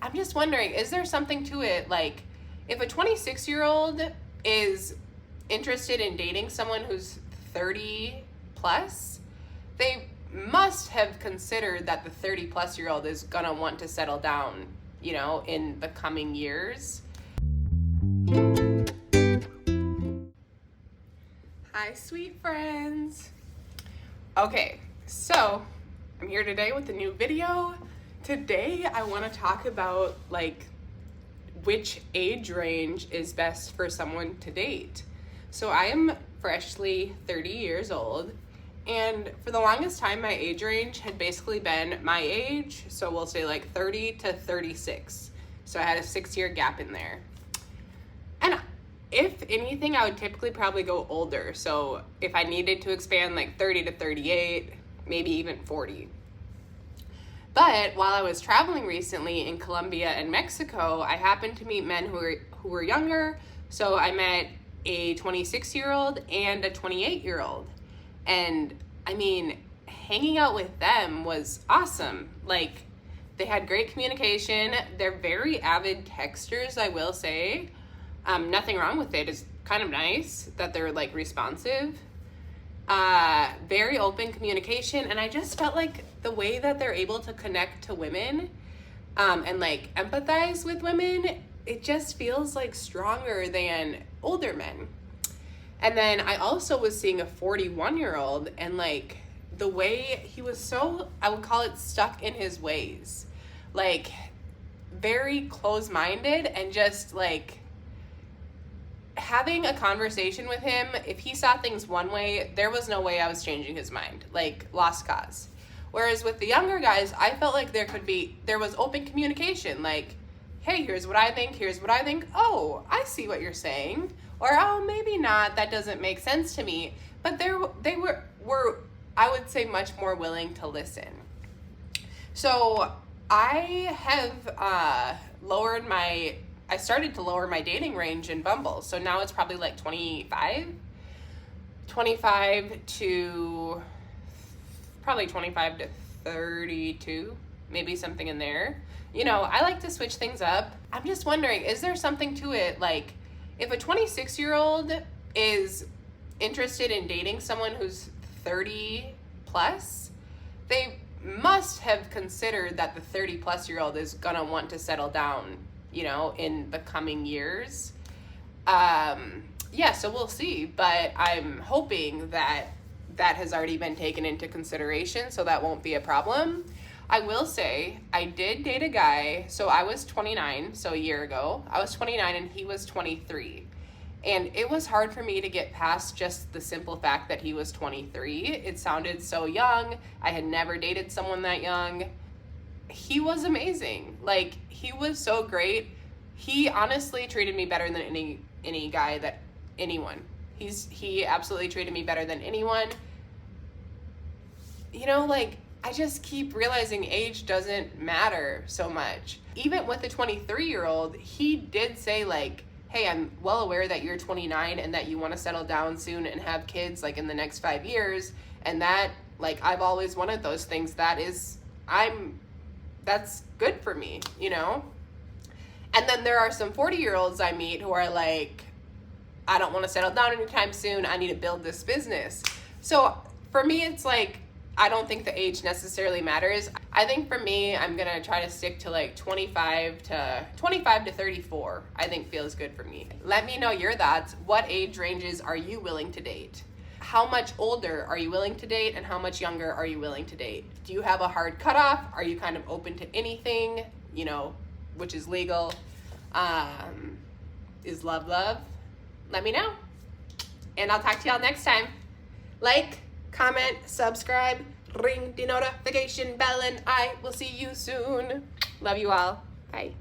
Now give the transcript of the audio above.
I'm just wondering, is there something to it? Like, if a 26-year-old is interested in dating someone who's 30 plus, they must have considered that the 30 plus year old is gonna want to settle down, in the coming years. Hi, sweet friends. Okay, so I'm here today with a new video. Today I want to talk about which age range is best for someone to date. So I am freshly 30 years old, and for the longest time my age range had basically been my age, so we'll say 30 to 36. So I had a 6-year gap in there. And if anything, I would typically probably go older. So if I needed to expand 30 to 38, maybe even 40. But while I was traveling recently in Colombia and Mexico, I happened to meet men who were younger. So I met a 26-year-old and a 28-year-old. And I mean, hanging out with them was awesome. They had great communication. They're very avid texters, I will say. Nothing wrong with it. It's kind of nice that they're responsive. Very open communication, and I just felt like the way that they're able to connect to women and empathize with women, it just feels stronger than older men. And then I also was seeing a 41-year-old, and the way he was so, I would call it, stuck in his ways, very close-minded, and just having a conversation with him, if he saw things one way, there was no way I was changing his mind, lost cause. Whereas with the younger guys, I felt like there was open communication, hey, here's what I think, oh, I see what you're saying, or oh, maybe not, that doesn't make sense to me. But they were I would say much more willing to listen. So I have I started to lower my dating range in Bumble. So now it's probably 25 to probably 25 to 32, maybe something in there. I like to switch things up. I'm just wondering, is there something to it? If a 26-year-old is interested in dating someone who's 30 plus, they must have considered that the 30 plus year old is gonna want to settle down, in the coming years. So we'll see, but I'm hoping that has already been taken into consideration, so that won't be a problem. I will say, I did date a guy, so I was 29, so a year ago. I was 29 and he was 23. And it was hard for me to get past just the simple fact that he was 23. It sounded so young. I had never dated someone that young. He was amazing. He was so great. He honestly treated me better than any guy anyone. He absolutely treated me better than anyone. I just keep realizing age doesn't matter so much. Even with the 23-year-old, he did say hey, I'm well aware that you're 29 and that you want to settle down soon and have kids in the next 5 years. And that I've always wanted those things. That's good for me, And then there are some 40-year-olds I meet who are I don't want to settle down anytime soon. I need to build this business. So for me, it's I don't think the age necessarily matters. I think for me, I'm going to try to stick to 25 to 34, I think feels good for me. Let me know your thoughts. What age ranges are you willing to date? How much older are you willing to date, and how much younger are you willing to date? Do you have a hard cutoff? Are you kind of open to anything, which is legal? Is love? Let me know. And I'll talk to y'all next time. Comment, subscribe, ring the notification bell, and I will see you soon. Love you all. Bye.